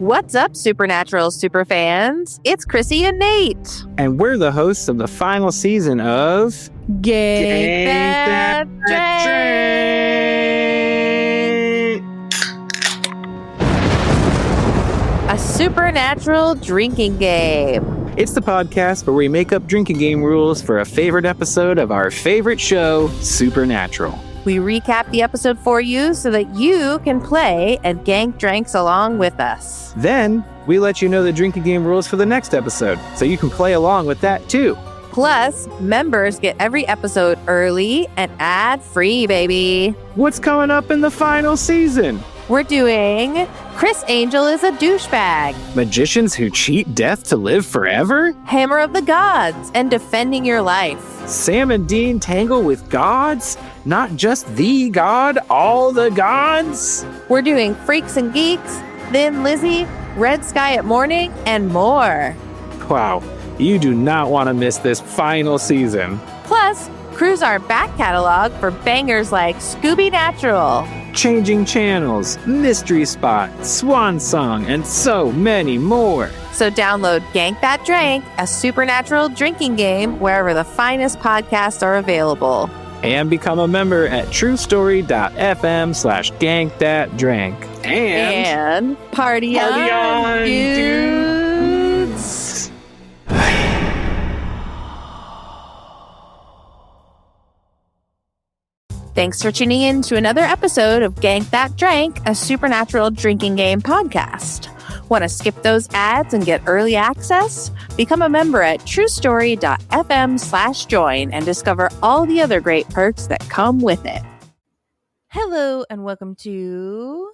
What's up, Supernatural superfans? It's Krissy and Nate. And we're the hosts of the final season of Gank That Drank. A supernatural drinking game. It's the podcast where we make up drinking game rules for a favorite episode of our favorite show, Supernatural. We recap the episode for you so that you can play and gank drinks along with us. Then, we let you know the drinking game rules for the next episode, so you can play along with that too. Plus, members get every episode early and ad-free, baby. What's coming up in the final season? We're doing Criss Angel Is a Douchebag, Magicians who cheat death to live forever? Hammer of the Gods, and Defending Your Life. Sam and Dean tangle with gods? Not just the god, all the gods? We're doing Freaks and Geeks, Thin Lizzy, Red Sky at Morning, and more. Wow, you do not want to miss this final season. Plus, cruise our back catalog for bangers like Scooby Natural, Changing Channels, Mystery Spot, Swan Song, and so many more. So download Gank That Drank, a supernatural drinking game wherever the finest podcasts are available. And become a member at truestory.fm/gankthatdrank. And party on, dudes. Thanks for tuning in to another episode of Gank That Drank, a supernatural drinking game podcast. Want to skip those ads and get early access? Become a member at truestory.fm/join and discover all the other great perks that come with it. Hello and welcome to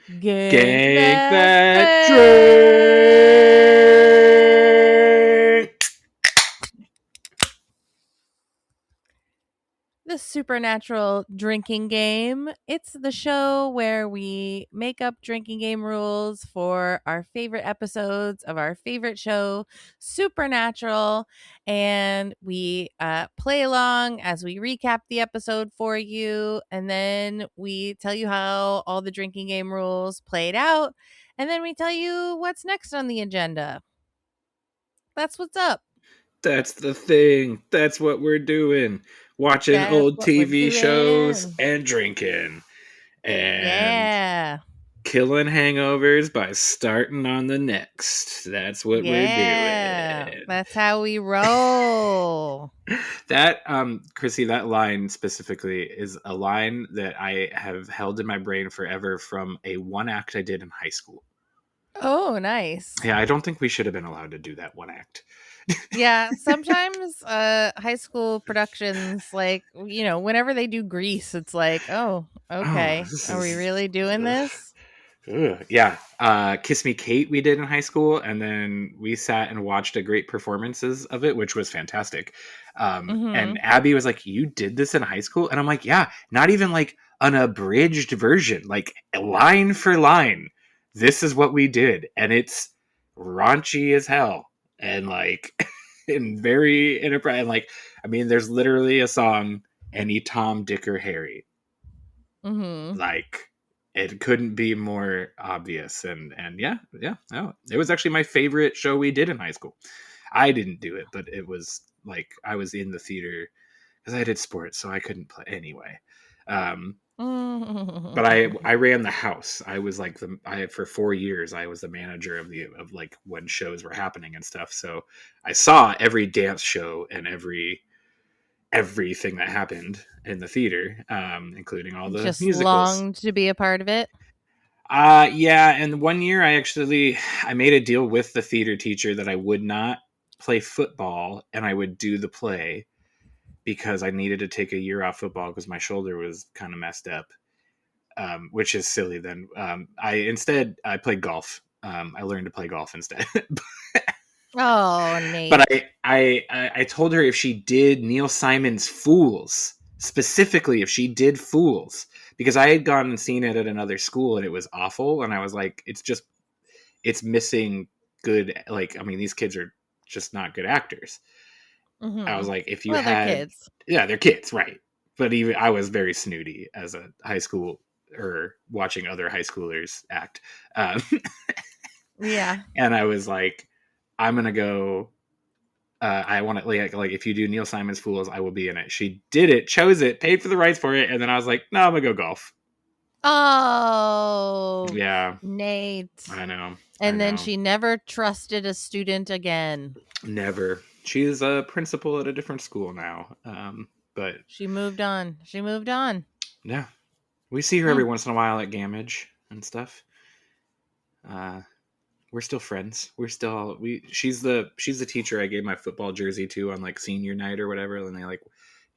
Gank That Drank. The supernatural drinking game. It's the show where we make up drinking game rules for our favorite episodes of our favorite show, Supernatural, and we play along as we recap the episode for you, and then we tell you how all the drinking game rules played out, and then we tell you what's next on the agenda. That's what's up. That's the thing. That's what we're doing. Watching old TV shows and drinking. And killing hangovers by starting on the next. That's what we're doing. That's how we roll. That, Krissy, that line specifically is a line that I have held in my brain forever from a one act I did in high school. Oh, nice. Yeah, I don't think we should have been allowed to do that one act. Yeah, sometimes high school productions, like, you know, whenever they do Grease, it's like, oh, okay. Are we really doing this? Yeah. Kiss Me Kate we did in high school, and then we sat and watched a great performances of it, which was fantastic. And Abby was like, you did this in high school? And I'm like, yeah, not even like an abridged version, like line for line. This is what we did. And it's raunchy as hell. And like, and very enterprising. Like, I mean, there's literally a song, Any Tom, Dick, or Harry. Like, it couldn't be more obvious. And yeah, no, it was actually my favorite show we did in high school. I didn't do it, but it was like I was in the theater because I did sports, so I couldn't play anyway. But I ran the house. I was like for 4 years I was the manager of like when shows were happening and stuff. So I saw every dance show and everything that happened in the theater, including all the just musicals. Longed to be a part of it. Yeah, and one year I made a deal with the theater teacher that I would not play football and I would do the play, because I needed to take a year off football because my shoulder was kind of messed up, which is silly. Then I played golf. I learned to play golf instead. Oh, Nate. But I told her if she did Neil Simon's Fools, specifically if she did Fools, because I had gone and seen it at another school and it was awful. And I was like, it's missing good. Like, I mean, these kids are just not good actors. I was like, if you had, they're kids. Yeah, they're kids, right? But even I was very snooty as a high school or watching other high schoolers act. Yeah. And I was like, I'm gonna go. I want to like if you do Neil Simon's Fools, I will be in it. She did it, chose it, paid for the rights for it, and then I was like, no, I'm gonna go golf. Oh, Yeah, Nate. I know. I And then know. she never trusted a student again. Never. She's a principal at a different school now. But She moved on. She moved on. yeah, we see her every once in a while at Gamage and stuff. We're still friends. She's the teacher I gave my football jersey to on like senior night or whatever. And they like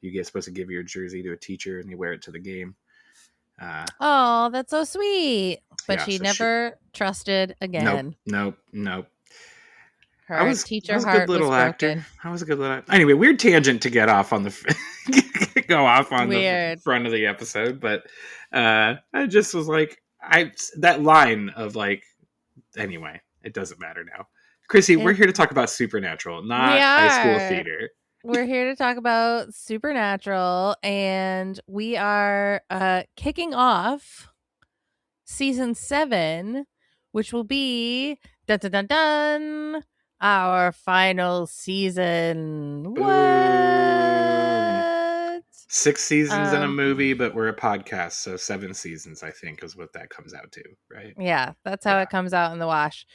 you get supposed to give your jersey to a teacher and you wear it to the game. Oh, that's so sweet. But Yeah, she so never trusted nope, again. nope, nope. Her I teacher was a good heart was little actor. broken. I was a good little anyway. Weird tangent to get off on the go off on the Weird. front of the episode, but I just was like that line of like anyway. It doesn't matter now. Krissy, we're here to talk about Supernatural, We not high school are. theater. We're here to talk about Supernatural, and we are kicking off season 7, which will be dun dun dun dun our final season. Boom. What? 6 seasons in a movie, but we're a podcast, so 7 seasons, I think, is what that comes out to, right? Yeah, that's how it comes out in the wash.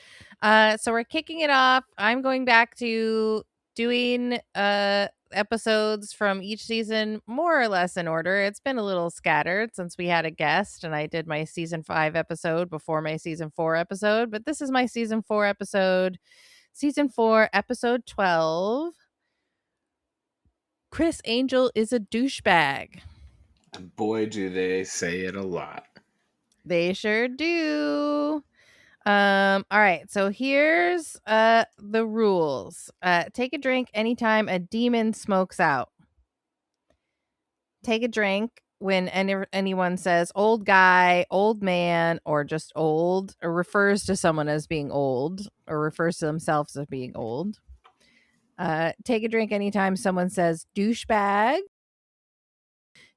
So we're kicking it off. I'm going back to doing episodes from each season more or less in order. It's been a little scattered since we had a guest and I did my season 5 episode before my season 4 episode, but this is my season 4 episode. Season 4, episode 12. Criss Angel is a douchebag. And boy, do they say it a lot. They sure do. All right, so here's the rules. Take a drink anytime a demon smokes out. Take a drink when anyone says old guy, old man, or just old, or refers to someone as being old, or refers to themselves as being old. Take a drink anytime someone says douchebag.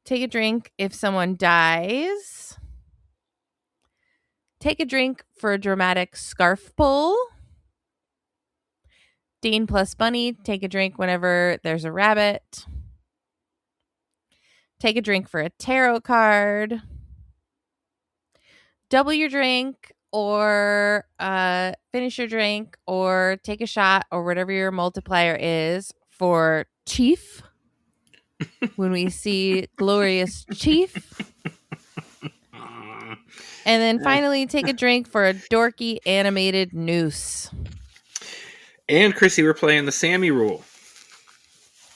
Take a drink if someone dies. Take a drink for a dramatic scarf pull. Dean plus Bunny, take a drink whenever there's a rabbit. Take a drink for a tarot card. Double your drink or finish your drink or take a shot or whatever your multiplier is for Chief. When we see glorious Chief. And then finally take a drink for a dorky animated noose. And Krissy, we're playing the Sammy rule.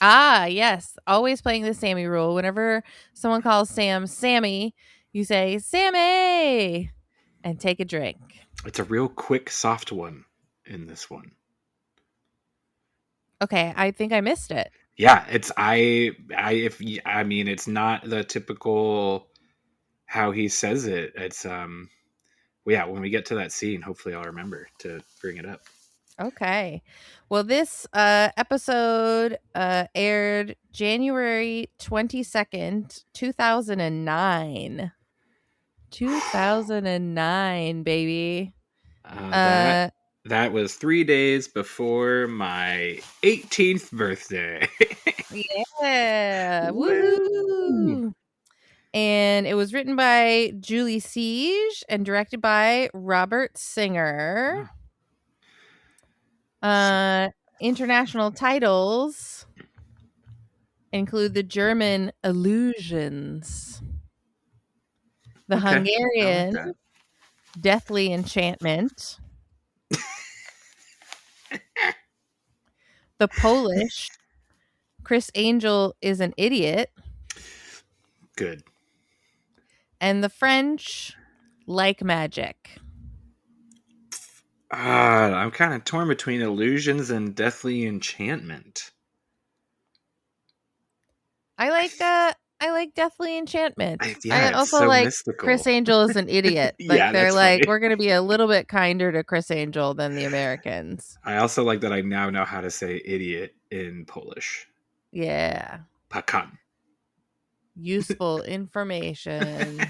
Ah, yes. Always playing the Sammy rule. Whenever someone calls Sam Sammy, you say Sammy and take a drink. It's a real quick, soft one in this one. Okay, I think I missed it. Yeah, it's it's not the typical how he says it. It's when we get to that scene, hopefully I'll remember to bring it up. Okay. Well, this episode aired January 22nd, 2009. 2009, baby. That was 3 days before my 18th birthday. Yeah. Woo! And it was written by Julie Siege and directed by Robert Singer. International titles include the German Illusions, the Hungarian like Deathly Enchantment, the Polish Criss Angel Is an Idiot. Good. And the French Like Magic. I'm kind of torn between Illusions and Deathly Enchantment. I like Deathly Enchantment. I also so like mystical. Criss Angel Is an Idiot. Like Yeah, they're like, funny. we're gonna be a little bit kinder to Criss Angel than the Americans. I also like that I now know how to say idiot in Polish. Yeah. Pakan. Useful information.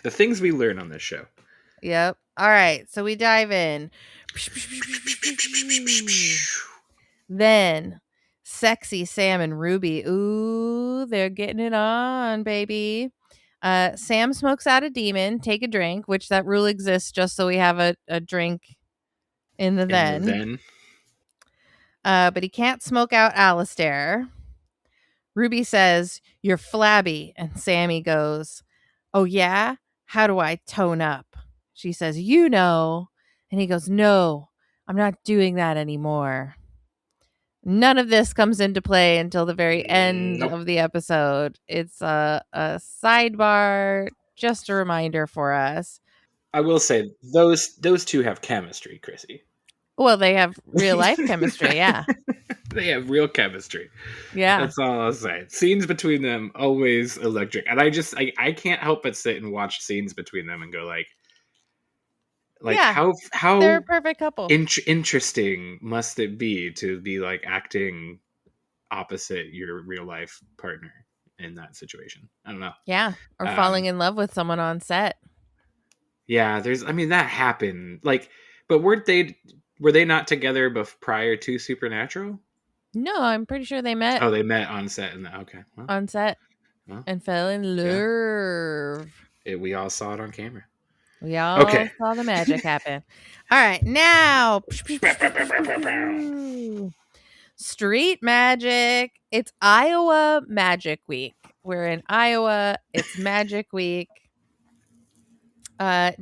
The things we learn on this show. Yep. All right. So we dive in. Then sexy Sam and Ruby. Ooh, they're getting it on, baby. Sam smokes out a demon, take a drink, which that rule exists just so we have a drink in the In the then. then. But he can't smoke out Alistair. Ruby says, "You're flabby." And Sammy goes, "Oh, yeah? How do I tone up?" She says, "You know." And he goes, "No, I'm not doing that anymore." None of this comes into play until the very end Nope. of the episode. It's a sidebar, just a reminder for us. I will say those two have chemistry, Krissy. Well, they have real life chemistry, yeah. They have real chemistry. Yeah. That's all I'll say. Scenes between them always electric, and I can't help but sit and watch scenes between them and go like Yeah. how They're a perfect couple. interesting must it be to be like acting opposite your real life partner in that situation. I don't know. Yeah. Or falling in love with someone on set. Yeah, that happened. Like, but were they not together prior to Supernatural? No, I'm pretty sure they met Oh, they met on set okay. Well, on set and fell in love. We all saw it on camera. We all Okay. saw the magic happen. All right, now street magic. It's Iowa Magic Week. We're in Iowa. It's Magic Week.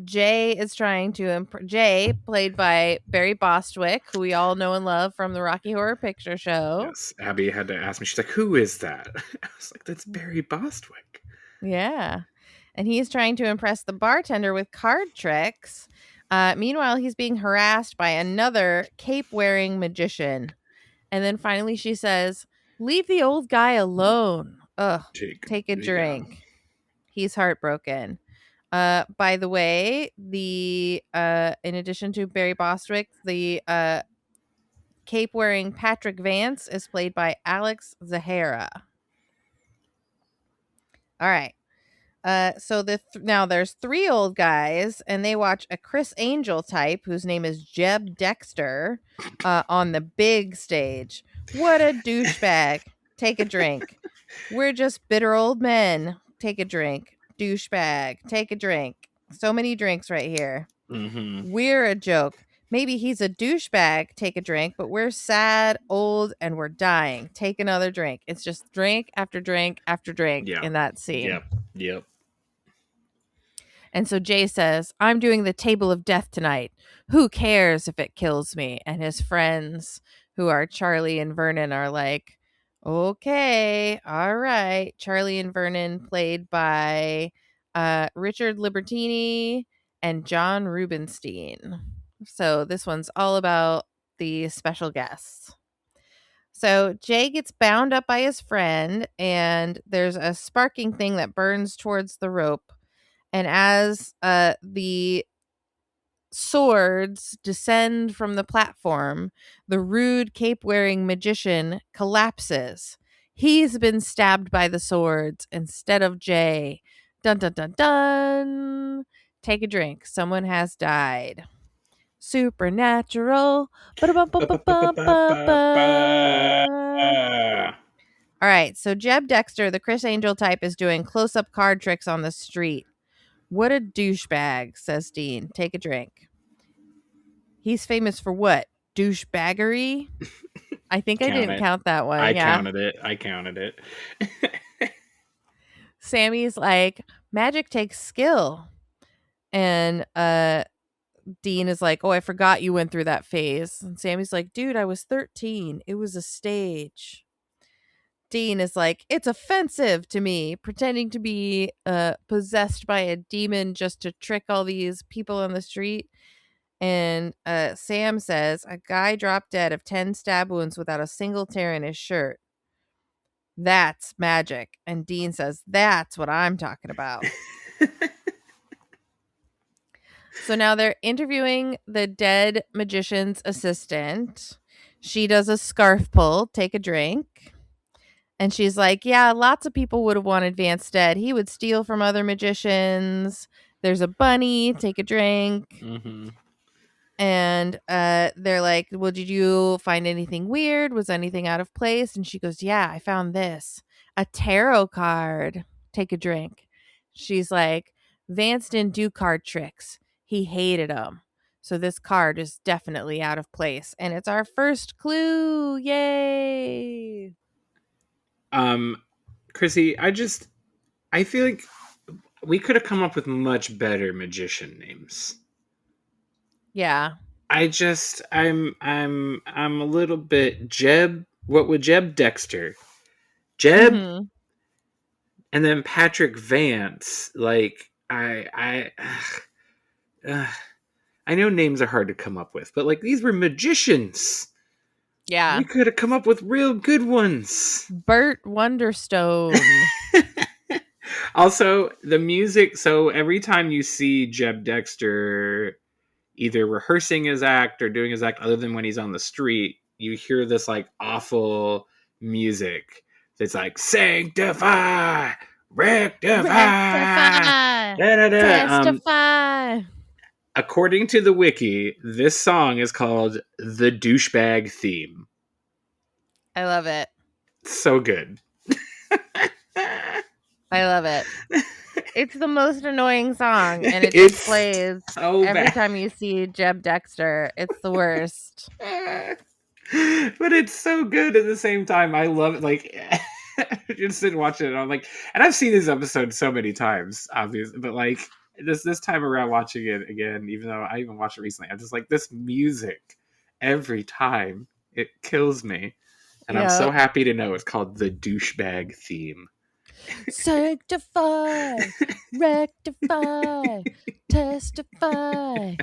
Jay is trying to Jay, played by Barry Bostwick, who we all know and love from the Rocky Horror Picture Show. Yes, Abby had to ask me. She's like, "Who is that?" I was like, "That's Barry Bostwick." Yeah, and he's trying to impress the bartender with card tricks. Meanwhile, he's being harassed by another cape-wearing magician. And then finally she says, "Leave the old guy alone. Ugh, take a drink." Yeah. He's heartbroken. By the way, the in addition to Barry Bostwick, the cape-wearing Patrick Vance is played by Alex Zahara. All right. So now there's three old guys, and they watch a Criss Angel type whose name is Jeb Dexter on the big stage. What a douchebag! Take a drink. We're just bitter old men. Take a drink. Douchebag. Take a drink. So many drinks right here. Mm-hmm. We're a joke. Maybe he's a douchebag. Take a drink, but we're sad, old, and we're dying. Take another drink. It's just drink after drink after drink in that scene. Yep. And so Jay says, "I'm doing the table of death tonight. Who cares if it kills me?" And his friends, who are Charlie and Vernon, are like, "Okay, all right." Charlie and Vernon, played by Richard Libertini and John Rubenstein. So this one's all about the special guests. So Jay gets bound up by his friend, and there's a sparking thing that burns towards the rope. And as the swords descend from the platform, the rude cape-wearing magician collapses. He's been stabbed by the swords instead of Jay. Dun, dun, dun, dun. Take a drink. Someone has died. Supernatural. All right, so Jeb Dexter, the Criss Angel type, is doing close-up card tricks on the street. What a douchebag, says Dean. Take a drink. He's famous for what? Douchebaggery? I think I didn't count that one. I counted it. Sammy's like, "Magic takes skill." And Dean is like, "Oh, I forgot you went through that phase." And Sammy's like, "Dude, I was 13. It was a stage." Dean is like, "It's offensive to me, pretending to be possessed by a demon just to trick all these people on the street." And Sam says, "A guy dropped dead of 10 stab wounds without a single tear in his shirt. That's magic." And Dean says, "That's what I'm talking about." So now they're interviewing the dead magician's assistant. She does a scarf pull, take a drink. And she's like, "Yeah, lots of people would have wanted Vance dead. He would steal from other magicians. There's a bunny. Take a drink." Mm-hmm. And they're like, well, did you find anything weird? Was anything out of place? And she goes, yeah, I found this, a tarot card. Take a drink. She's like, Vance didn't do card tricks. He hated them. So this card is definitely out of place. And it's our first clue. Yay. Krissy, I feel like we could have come up with much better magician names. Yeah. I'm a little bit Jeb. What would Jeb Dexter? Jeb, Mm-hmm. and then Patrick Vance. Like I know names are hard to come up with, but like these were magicians. Yeah. We could have come up with real good ones. Burt Wonderstone. Also, the music. So every time you see Jeb Dexter either rehearsing his act or doing his act, other than when he's on the street, you hear this like awful music. It's like sanctify, rectify, Rectify. da-da-da. Testify. According to the wiki, this song is called the Douchebag Theme. I love it. So good. I love it. It's the most annoying song, and it just plays so every bad. time you see Jeb Dexter. It's the worst. But it's so good at the same time. I love it. Like, just sit and watch it, and I'm like, and I've seen this episode so many times, obviously, but like this time around watching it again, even though I even watched it recently, I'm just like, this music every time it kills me, and I'm so happy to know it's called the Douchebag Theme. Sanctify, rectify, testify.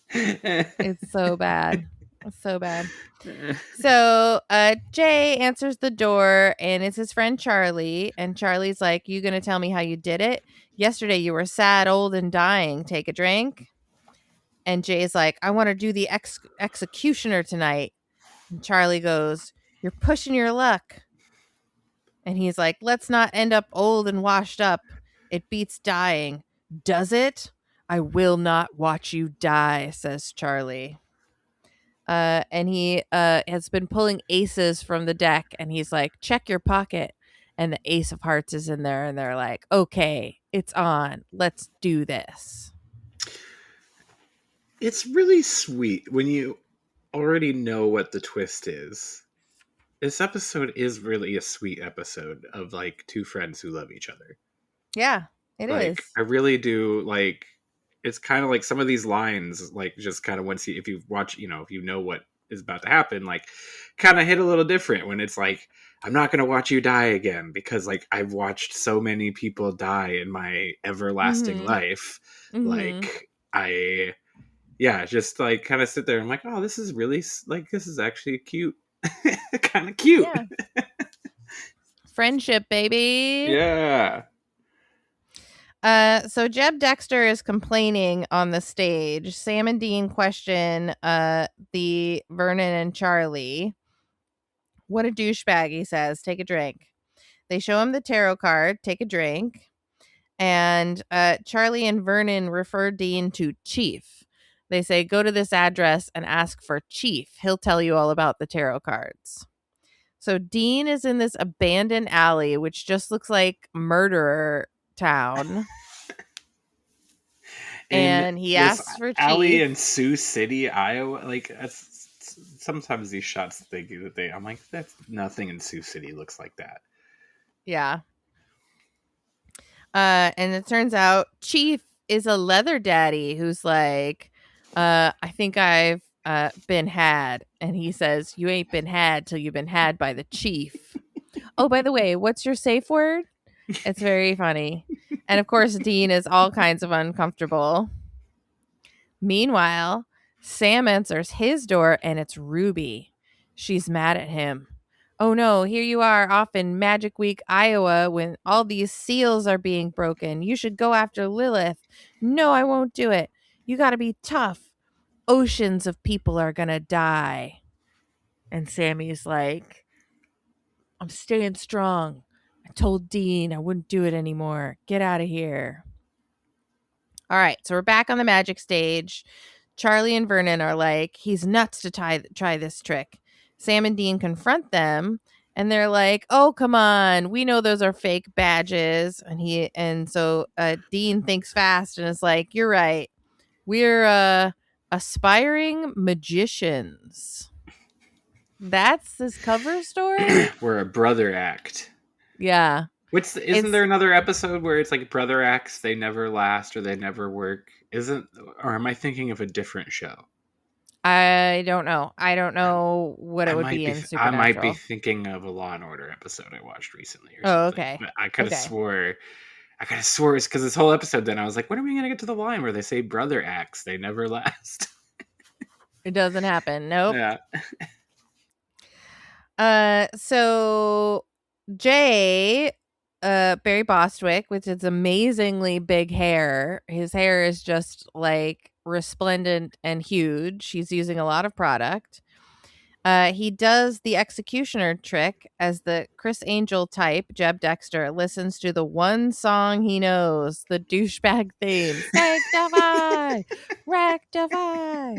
It's so bad. It's so bad. So Jay answers the door, and it's his friend Charlie. And Charlie's like, you going to tell me how you did it? Yesterday you were sad, old, and dying. Take a drink. And Jay's like, I want to do the executioner tonight. And Charlie goes, you're pushing your luck. And he's like, let's not end up old and washed up. It beats dying. Does it? I will not watch you die, says Charlie. And he has been pulling aces from the deck, and he's like, check your pocket. And the ace of hearts is in there, and they're like, okay, it's on. Let's do this. It's really sweet when you already know what the twist is. This episode is really a sweet episode of like two friends who love each other. Yeah, it is. I really do like. It's kind of like some of these lines, like just kind of once if you watch, if you know what is about to happen, like kind of hit a little different when it's like, I'm not going to watch you die again, because like I've watched so many people die in my everlasting life. Like just like kind of sit there and I'm like, oh, this is really like, this is actually cute. Kind of cute. Yeah. Friendship, baby. Yeah. So Jeb Dexter is complaining on the stage. Sam and Dean question the Vernon and Charlie. What a douchebag, he says. Take a drink. They show him the tarot card. Take a drink. And Charlie and Vernon refer Dean to Chief. They say, go to this address and ask for Chief. He'll tell you all about the tarot cards. So Dean is in this abandoned alley, which just looks like murderer town. And he asks for Chief. Alley in Sioux City, Iowa. Like, sometimes these shots I'm like, that's nothing in Sioux City looks like that. Yeah. And it turns out Chief is a leather daddy who's like, I think I've been had. And he says, you ain't been had till you've been had by the chief. Oh, by the way, what's your safe word? It's very funny. And of course, Dean is all kinds of uncomfortable. Meanwhile, Sam answers his door, and it's Ruby. She's mad at him. Oh no, here you are off in Magic Week, Iowa, when all these seals are being broken. You should go after Lilith. No, I won't do it. You got to be tough. Oceans of people are going to die. And Sammy's like, I'm staying strong. I told Dean I wouldn't do it anymore. Get out of here. All right, so we're back on the magic stage. Charlie and Vernon are like, he's nuts to try this trick. Sam and Dean confront them, and they're like, "Oh, come on, we know those are fake badges." And so Dean thinks fast and is like, "You're right. We're aspiring magicians." That's this cover story. We're a brother act. Yeah, Isn't there another episode where it's like brother acts, they never last or they never work? Or am I thinking of a different show? I don't know. I don't know what it would be in I might be Supernatural. thinking of a Law and Order episode I watched recently or Oh, something. okay. But I could have Okay. swore it's because this whole episode. Then I was like, when are we gonna get to the line where they say brother acts, they never last? It doesn't happen. Nope. Yeah. So Jay, Barry Bostwick, with his amazingly big hair, his hair is just like resplendent and huge. He's using a lot of product. He does the executioner trick as the Criss Angel type, Jeb Dexter, listens to the one song he knows, the douchebag theme. Sanctify! Rectify!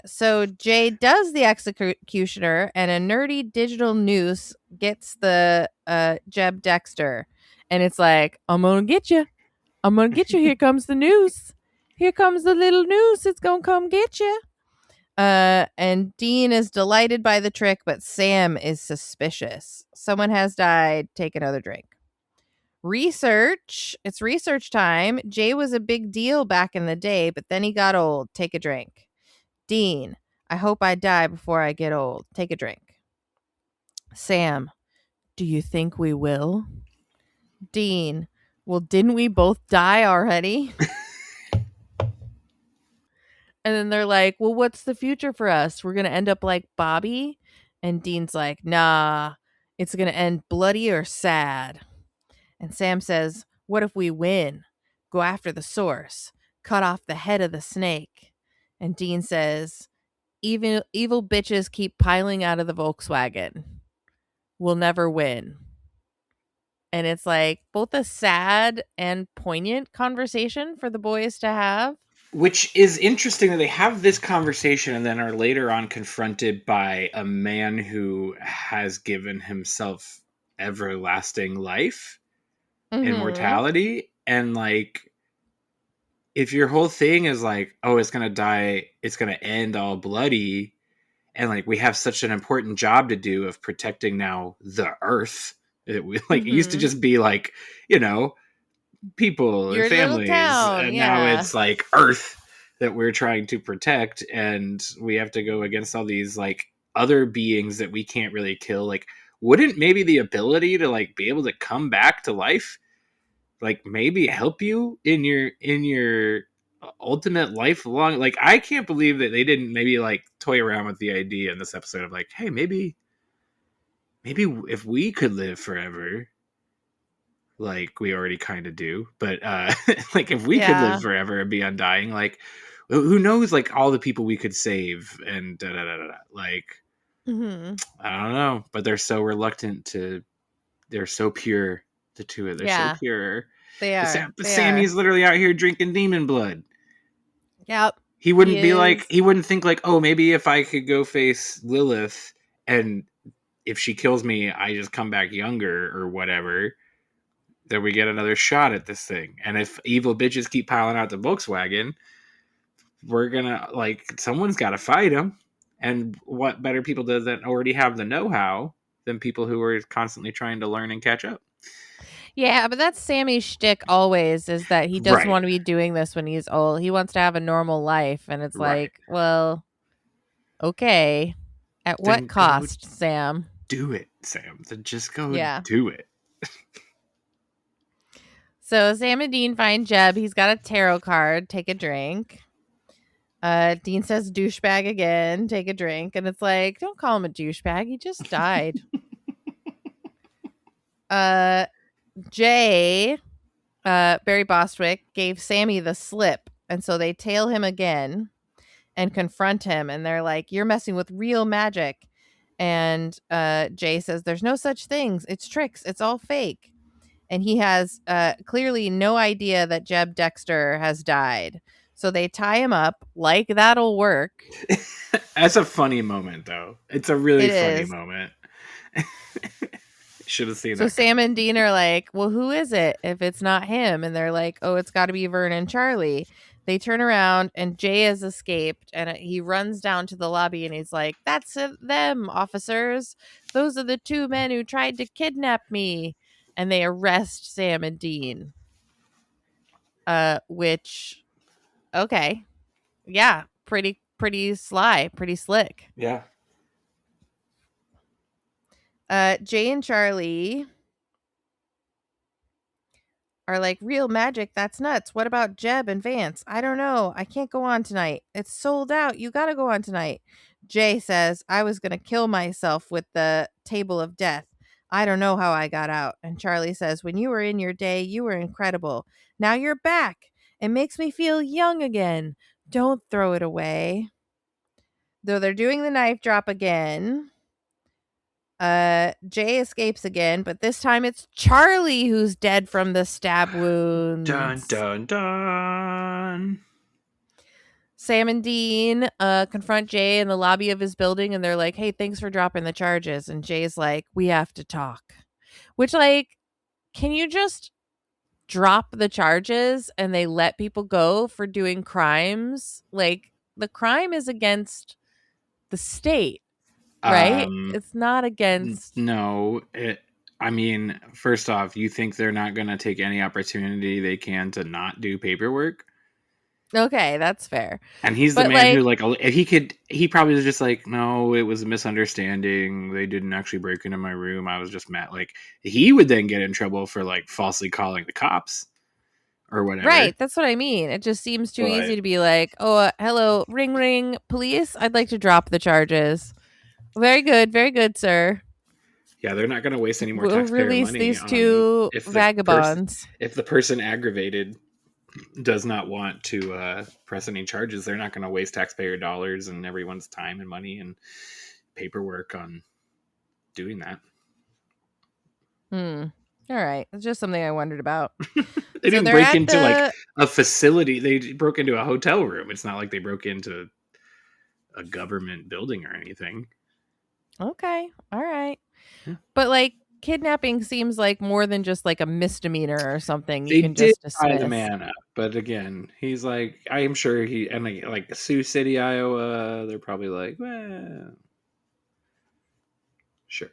So Jay does the executioner, and a nerdy digital noose gets the Jeb Dexter, and it's like, I'm gonna get you. I'm gonna get you. Here comes the noose. Here comes the little noose. It's gonna come get you. And Dean is delighted by the trick, but Sam is suspicious. Someone has died. Take another drink. Research. It's research time. Jay was a big deal back in the day, but then he got old. Take a drink. Dean, I hope I die before I get old. Take a drink. Sam, do you think we will? Dean, well, didn't we both die already? And then they're like, well, what's the future for us? We're going to end up like Bobby? And Dean's like, nah, it's going to end bloody or sad. And Sam says, what if we win? Go after the source. Cut off the head of the snake. And Dean says, evil bitches keep piling out of the Volkswagen. We'll never win. And it's like both a sad and poignant conversation for the boys to have. Which is interesting that they have this conversation and then are later on confronted by a man who has given himself everlasting life, immortality, and like, if your whole thing is like, oh, it's gonna die, it's gonna end all bloody, and like we have such an important job to do of protecting now the Earth. It used to just be like, people Your and families, town, and yeah. now it's like Earth that we're trying to protect, and we have to go against all these like other beings that we can't really kill. Like, wouldn't maybe the ability to like be able to come back to life like maybe help you in your ultimate lifelong? Like, I can't believe that they didn't maybe like toy around with the idea in this episode of like, hey, maybe if we could live forever, like we already kind of do, but like if we could live forever and be undying, like who knows, like all the people we could save and like I don't know, but they're so reluctant to. They're so pure, the two of them. They're so pure. They are. Sammy's literally out here drinking demon blood. Yep. He wouldn't he wouldn't think like, oh, maybe if I could go face Lilith and if she kills me, I just come back younger or whatever, then we get another shot at this thing. And if evil bitches keep piling out the Volkswagen, we're gonna, like, someone's got to fight them. And what better people do that already have the know-how than people who are constantly trying to learn and catch up? Yeah, but that's Sammy's shtick always, is that he doesn't want to be doing this when he's old. He wants to have a normal life. And it's like, well, okay. At then what cost, Sam? Do it, Sam. Then just go do it. So Sam and Dean find Jeb. He's got a tarot card. Take a drink. Dean says douchebag again. Take a drink. And it's like, don't call him a douchebag. He just died. Jay, Barry Bostwick, gave Sammy the slip. And so they tail him again and confront him. And they're like, you're messing with real magic. And Jay says, there's no such things. It's tricks. It's all fake. And he has clearly no idea that Jeb Dexter has died. So they tie him up like that'll work. That's a funny moment, though. It's a really It funny is. moment. Should have seen So that Sam coming. and Dean are like, well, who is it if it's not him? And they're like, oh, it's got to be Vern and Charlie. They turn around and Jay has escaped and he runs down to the lobby and he's like, that's them, officers. Those are the two men who tried to kidnap me. And they arrest Sam and Dean. Which, okay. Yeah, pretty sly, pretty slick. Yeah. Jay and Charlie are like, real magic, that's nuts. What about Jeb and Vance? I don't know. I can't go on tonight. It's sold out. You got to go on tonight. Jay says, I was going to kill myself with the table of death. I don't know how I got out. And Charlie says, when you were in your day, you were incredible. Now you're back. It makes me feel young again. Don't throw it away. Though they're doing the knife drop again. Jay escapes again, but this time it's Charlie who's dead from the stab Dun wounds. dun dun. Sam and Dean confront Jay in the lobby of his building and they're like, hey, thanks for dropping the charges. And Jay's like, we have to talk. Which, like, can you just drop the charges and they let people go for doing crimes? Like, the crime is against the state, right? Um, It's not against. no. I mean, first off, you think they're not going to take any opportunity they can to not do paperwork? Okay, that's fair. And he's the But, man who, like, like, if he could, he probably was just like, no, it was a misunderstanding. They didn't actually break into my room. I was just mad. Like, he would then get in trouble for, like, falsely calling the cops or whatever. right, that's what I mean. It just seems too But easy to be like, oh, hello, ring, ring, police. I'd like to drop the charges. Very good, sir. yeah, they're not going to waste any more We'll taxpayer release money these on two vagabonds. if the person aggravated does not want to press any charges. They're not going to waste taxpayer dollars and everyone's time and money and paperwork on doing that. All right. It's just something I wondered about. They So didn't they're break at into like the. a facility. They broke into a hotel room. It's not like they broke into a government building or anything. Okay. All right. Yeah. But, like, kidnapping seems like more than just like a misdemeanor or something. You They can did just tie the dismiss. man up, but again, he's like, I am sure he and like Sioux City, Iowa. They're probably like, well, sure.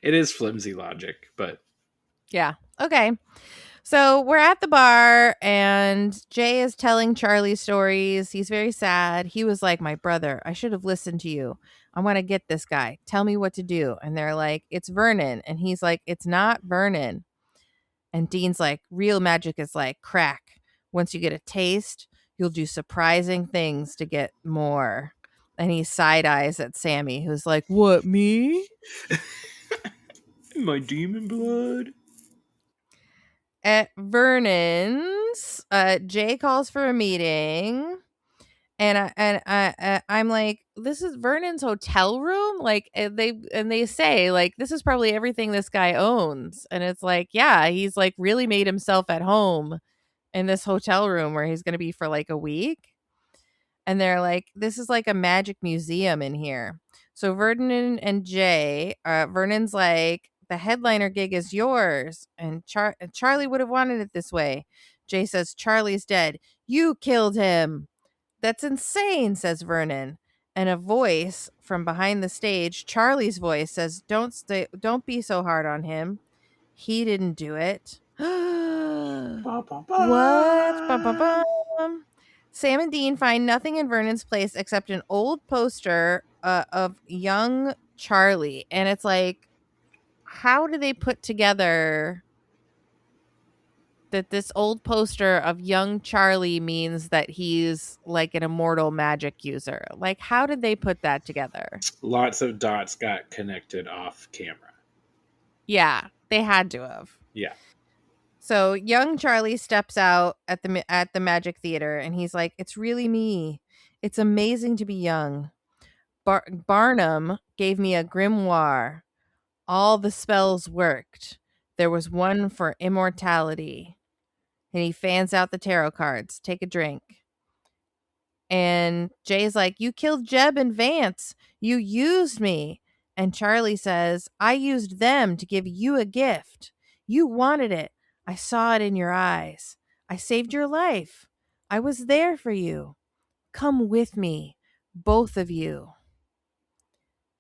It is flimsy logic, but Yeah. Okay. So we're at the bar and Jay is telling Charlie stories. He's very sad. He was like, my brother, I should have listened to you. I want to get this guy. Tell me what to do. And they're like, it's Vernon. And he's like, it's not Vernon. And Dean's like, real magic is like crack. Once you get a taste, you'll do surprising things to get more. And he side eyes at Sammy, who's like, what, me? my demon blood. At Vernon's, Jay calls for a meeting, and I'm like, this is Vernon's hotel room. Like, they say like this is probably everything this guy owns, and it's like, yeah, he's like really made himself at home in this hotel room where he's gonna be for like a week. And they're like, this is like a magic museum in here. So Vernon and Jay, Vernon's like, the headliner gig is yours. And Charlie would have wanted it this way. Jay says, Charlie's dead. You killed him. That's insane, says Vernon. And a voice from behind the stage, Charlie's voice, says, don't be so hard on him. He didn't do it. Ba, ba, ba. What? Bum. Sam and Dean find nothing in Vernon's place except an old poster of young Charlie. And it's like, how do they put together that this old poster of young Charlie means that he's like an immortal magic user? Like, how did they put that together? Lots of dots got connected off camera. Yeah, they had to have. Yeah. So young Charlie steps out at the Magic Theater and he's like, it's really me. It's amazing to be young. Barnum gave me a grimoire. All the spells worked. There was one for immortality. And he fans out the tarot cards. Take a drink. And Jay's like, you killed Jeb and Vance. You used me. And Charlie says, I used them to give you a gift. You wanted it. I saw it in your eyes. I saved your life. I was there for you. Come with me, both of you.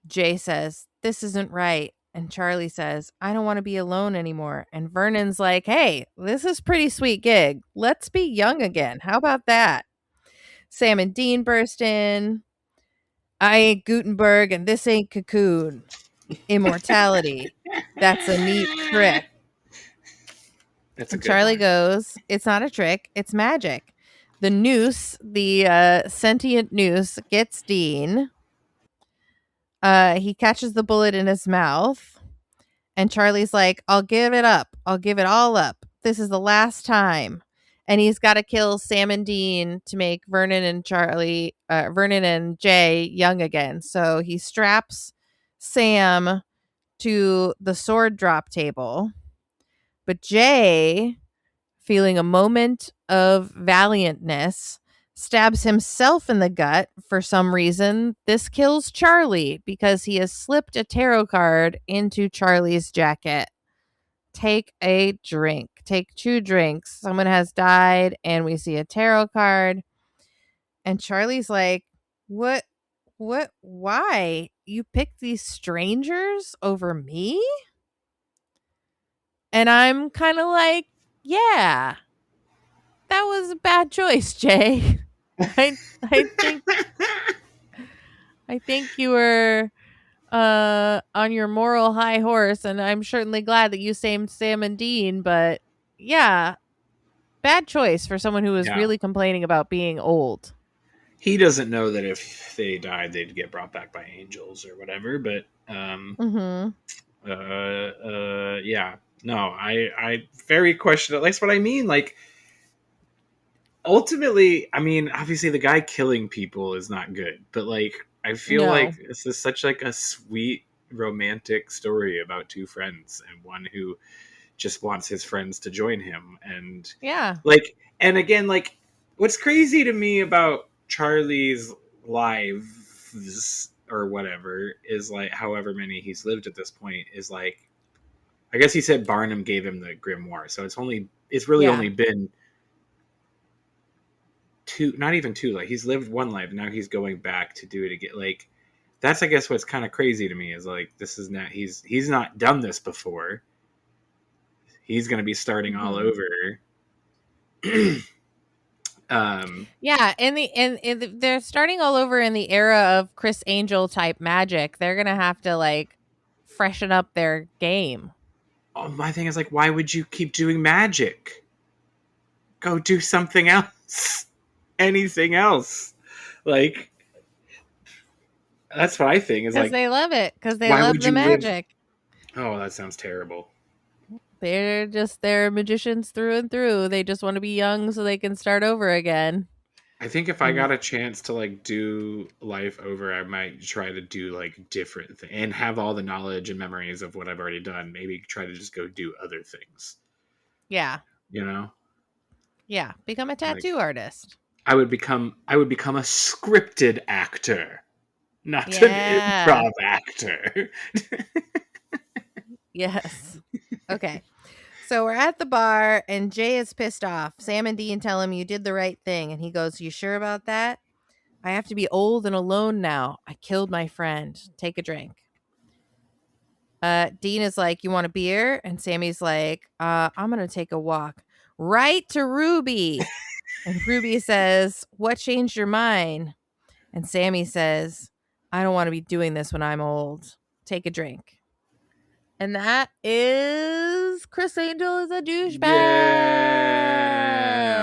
Jay says, this isn't right. And Charlie says, I don't want to be alone anymore. And Vernon's like, hey, this is pretty sweet gig. Let's be young again. How about that? Sam and Dean burst in. I ain't Gutenberg and this ain't Cocoon. Immortality. That's a neat trick. That's a And good Charlie line. goes, it's not a trick, it's magic. The noose, the sentient noose, gets Dean. He catches the bullet in his mouth. And Charlie's like, I'll give it up. I'll give it all up. This is the last time. And he's got to kill Sam and Dean to make Vernon and Jay young again. So he straps Sam to the sword drop table. But Jay, feeling a moment of valiantness, stabs himself in the gut for some reason. This kills Charlie because he has slipped a tarot card into Charlie's jacket. Take a drink. Take 2 drinks. Someone has died, and we see a tarot card. And Charlie's like, What? Why? You picked these strangers over me? And I'm kind of like, yeah, that was a bad choice, Jay. I I think you were on your moral high horse, and I'm certainly glad that you saved Sam and Dean, but yeah, bad choice for someone who was Yeah. really complaining about being old. He doesn't know that if they died, they'd get brought back by angels or whatever. But Mhm. yeah, no, I very question it. That's what I mean. Like, ultimately, I mean, obviously, the guy killing people is not good, but like, I feel like No. this is such like a sweet romantic story about 2 friends and one who just wants his friends to join him. And Yeah. like, and again, like, what's crazy to me about Charlie's lives or whatever is like, however many he's lived at this point, is like, I guess he said Barnum gave him the grimoire, so it's really Yeah. only been 2, not even 2. Like, he's lived 1 life, now he's going back to do it again. Like, that's, I guess, what's kind of crazy to me is like, this is not, he's not done this before. He's going to be starting all Mhm. over. Yeah, they're starting all over in the era of Criss Angel type magic. They're going to have to like freshen up their game. My thing is like, why would you keep doing magic? Go do something else. Anything else. Like, that's what I think is Cuz like, they love it, cuz they why love would the you live? magic. Oh, that sounds terrible. They're magicians through and through. They just want to be young so they can start over again. I think if I And got a chance to like do life over, I might try to do like different things and have all the knowledge and memories of what I've already done. Maybe try to just go do other things. yeah. You know, Yeah, become a like, tattoo artist. I would become a scripted actor, not an Yeah. improv actor. Yes. Okay. So we're at the bar and Jay is pissed off. Sam and Dean tell him you did the right thing and he goes, "You sure about that? I have to be old and alone now. I killed my friend. Take a drink." Dean is like, "You want a beer?" And Sammy's like, "I'm going to take a walk right to Ruby." And Ruby says, "What changed your mind?" And Sammy says, "I don't want to be doing this when I'm old. Take a drink." And that is Criss Angel Is a Yeah,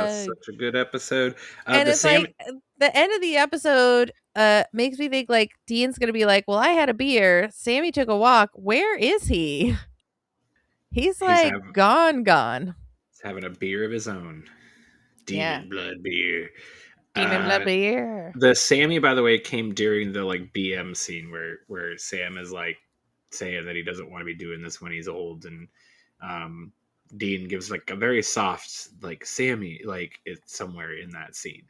Douchebag. such a good episode. And The it's Sam, like the end of the episode makes me think like Dean's gonna be like, well, I had a beer. Sammy took a walk. Where is he? He's he's like having gone. he's having a beer of his own, Yeah. demon blood beer. Demon blood Uh, beer. the Sammy, by the way, came during the like BM scene where Sam is like saying that he doesn't want to be doing this when he's old, and um, Dean gives like a very soft, like Sammy, like it's somewhere in that scene.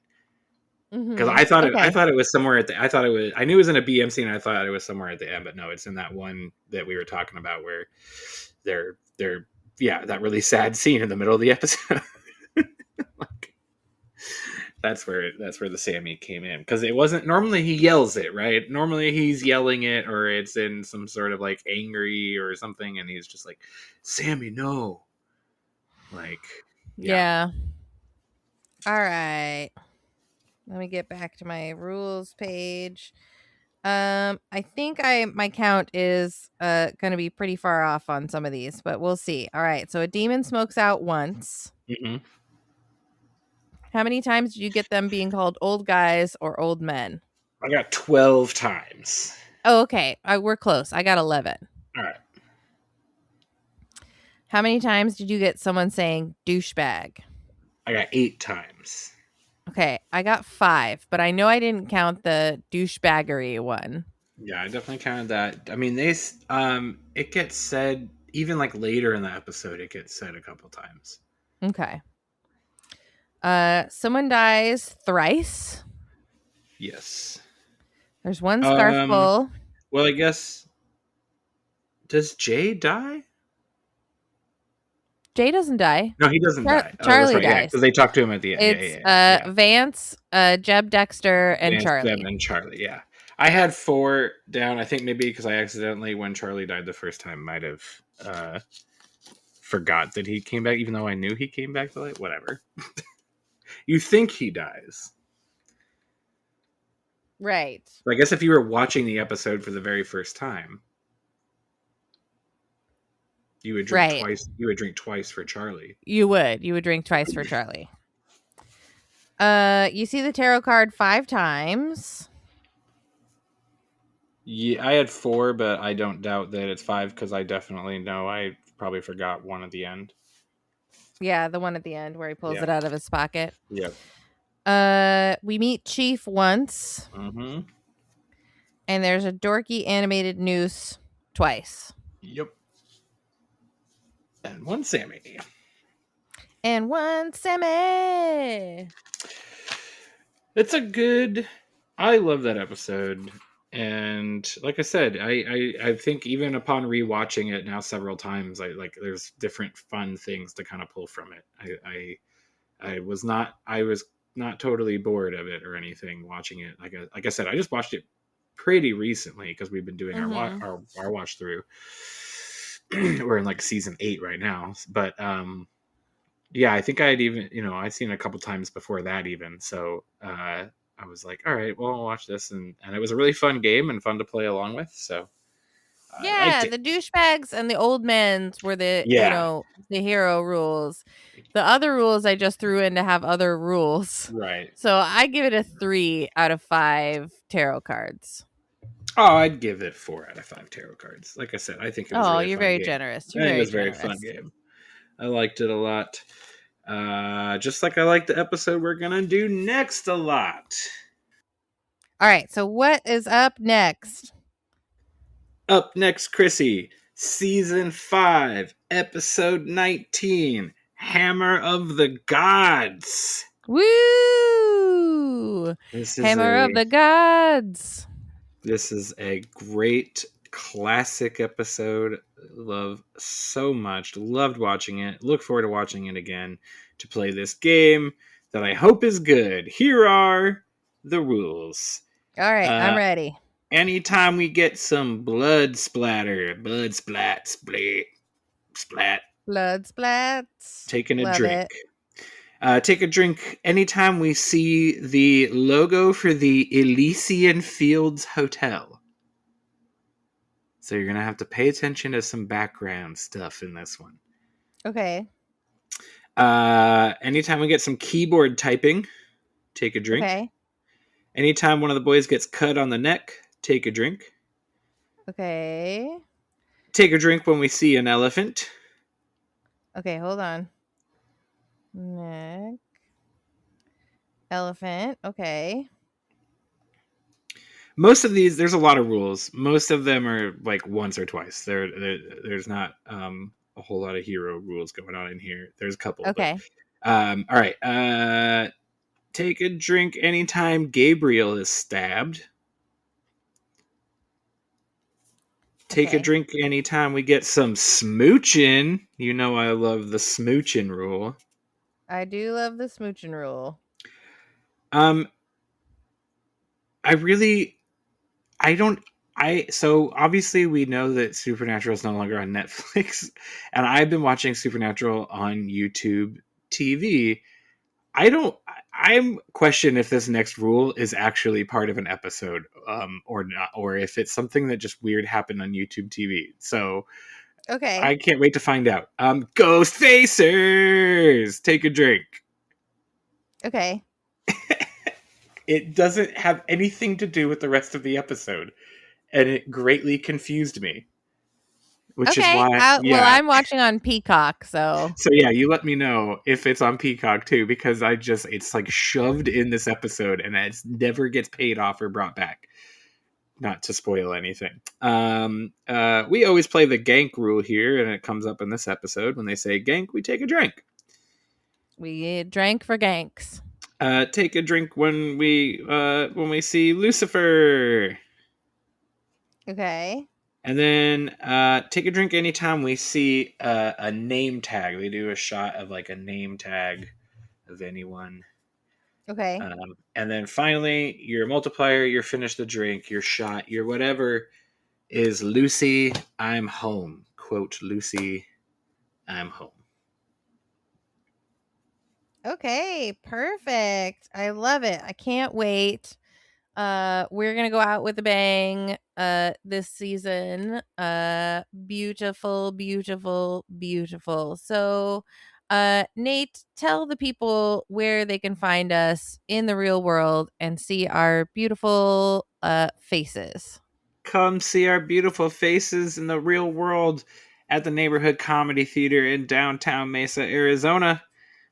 Because I Okay. thought it was somewhere at the, I knew it was in a BM scene. And I thought it was somewhere at the end, but no, it's in that one that we were talking about where they're yeah, that really sad scene in the middle of the episode. Like, that's where the Sammy came in, because it wasn't normally he yells it, right? Normally he's yelling it, or it's in some sort of like angry or something, and he's just like, Sammy, no, like, yeah. Yeah. All right. Let me get back to my rules page. I think my count is gonna be pretty far off on some of these, but we'll see. All right. So a demon smokes out once. Mm-hmm. How many times did you get them being called old guys or old men? I got 12 times. Oh, okay. We're close. I got 11. All right. How many times did you get someone saying douchebag? I got 8 times. Okay, I got 5, but I know I didn't count the douchebaggery one. Yeah, I definitely counted that. I mean, it gets said even like later in the episode. It gets said a couple times. Okay. Someone dies thrice. Yes. There's one scarf full. Well, I guess, does Jay die? Jay doesn't die. No, he doesn't die. Charlie that's right. dies. Because they talk to him at the end. It's Vance, Jeb Dexter, and Vance, Charlie. Jeb, and Charlie. Yeah, I had 4 down. I think maybe because I accidentally, when Charlie died the first time, might have forgot that he came back, even though I knew he came back to life. Whatever. You think he dies. Right. So I guess if you were watching the episode for the very first time, you would drink twice. You would drink twice for Charlie. You would drink twice for Charlie. You see the tarot card 5 times. Yeah, I had 4, but I don't doubt that it's 5 because I definitely know I probably forgot one at the end. Yeah, the one at the end where he pulls it out of his pocket. Yep. We meet Chief once. Mm-hmm. And there's a dorky animated noose twice. Yep. And one Sammy. It's a good... I love that episode. And like I said, I think even upon rewatching it now several times, there's different fun things to kind of pull from it. I was not totally bored of it or anything watching it. Like I said, I just watched it pretty recently because we've been doing our watch through. We're in like season 8 right now, but yeah, I think I had even I'd seen it a couple times before that even. So I was like, all right, well, I'll watch this, and it was a really fun game and fun to play along with. So yeah, the douchebags and the old men were the the hero rules. The other rules I just threw in to have other rules. Right. So I give it a 3 out of 5 tarot cards. Oh, I'd give it 4 out of 5 tarot cards. Like I said, I think it was. You're very generous. It was a very fun game. I liked it a lot. Just like I like the episode we're gonna do next a lot. All right, so what is up next? Up next, Krissy, season 5, episode 19, Hammer of the Gods. Woo! Hammer of the Gods. This is a great classic episode. Love so much. Loved watching it. Look forward to watching it again to play this game that I hope is good. Here are the rules. All right, I'm ready. Anytime we get some blood splatter, blood splat, splat. Blood splats. Taking a drink. Take a drink anytime we see the logo for the Elysian Fields Hotel. So you're going to have to pay attention to some background stuff in this one. Okay. Anytime we get some keyboard typing, take a drink. Okay. Anytime one of the boys gets cut on the neck, take a drink. Okay. Take a drink when we see an elephant. Okay, hold on. Neck. Elephant. Okay. Most of these, there's a lot of rules. Most of them are like once or twice. There's not a whole lot of hero rules going on in here. There's a couple, but Okay. all right. Take a drink anytime Gabriel is stabbed. Take a Okay. drink anytime we get some smooching. You know I love the smooching rule. I do love the smooching rule. Um, I really, I don't, so obviously we know that Supernatural is no longer on Netflix, and I've been watching Supernatural on YouTube TV. I'm questioning if this next rule is actually part of an episode, or not, or if it's something that just weird happened on YouTube TV. So Okay. I can't wait to find out. Ghost Facers, take a drink. Okay. It doesn't have anything to do with the rest of the episode, and it greatly confused me. Which is Okay. why, Well, yeah. I'm watching on Peacock, so So yeah, you let me know if it's on Peacock too, because it's like shoved in this episode, and it never gets paid off or brought back. Not to spoil anything. We always play the Gank rule here, and it comes up in this episode when they say Gank, we take a drink. we drank for ganks. Take a drink when we see Lucifer. Okay. And then take a drink anytime we see a name tag. They do a shot of like a name tag of anyone. Okay. And then finally, your multiplier, your finish the drink, your shot, your whatever is Lucy, I'm home. Quote, Lucy, I'm home. Okay. Perfect. I love it. I can't wait. We're gonna go out with a bang this season. Beautiful, beautiful, beautiful. So Nate, tell the people where they can find us in the real world and see our beautiful faces. Come see our beautiful faces in the real world at the Neighborhood Comedy Theater in downtown Mesa, Arizona.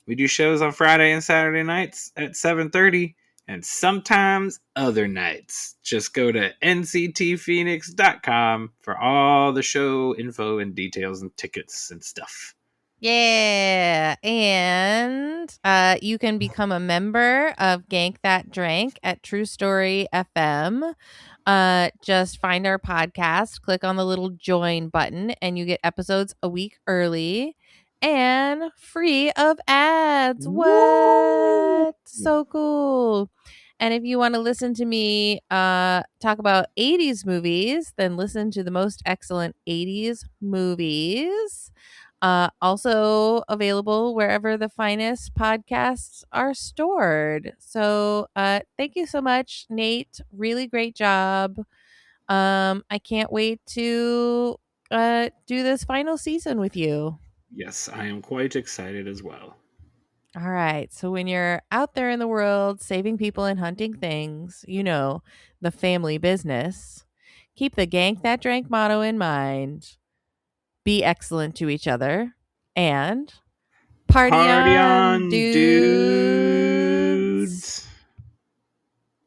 We do shows on Friday and Saturday nights at 7:30 and sometimes other nights. Just go to nctphoenix.com for all the show info and details and tickets and stuff. Yeah. And you can become a member of Gank That Drank at True Story FM. Just find our podcast, click on the little join button, and you get episodes a week early and free of ads. Woo! What? So cool. And if you want to listen to me talk about 80s movies, then listen to the most excellent 80s movies. Also available wherever the finest podcasts are stored. So thank you so much, Nate. Really great job. I can't wait to do this final season with you. Yes, I am quite excited as well. All right. So when you're out there in the world saving people and hunting things, you know, the family business, keep the Gank That Drank motto in mind. Be excellent to each other and party Party on, on, dudes. dudes!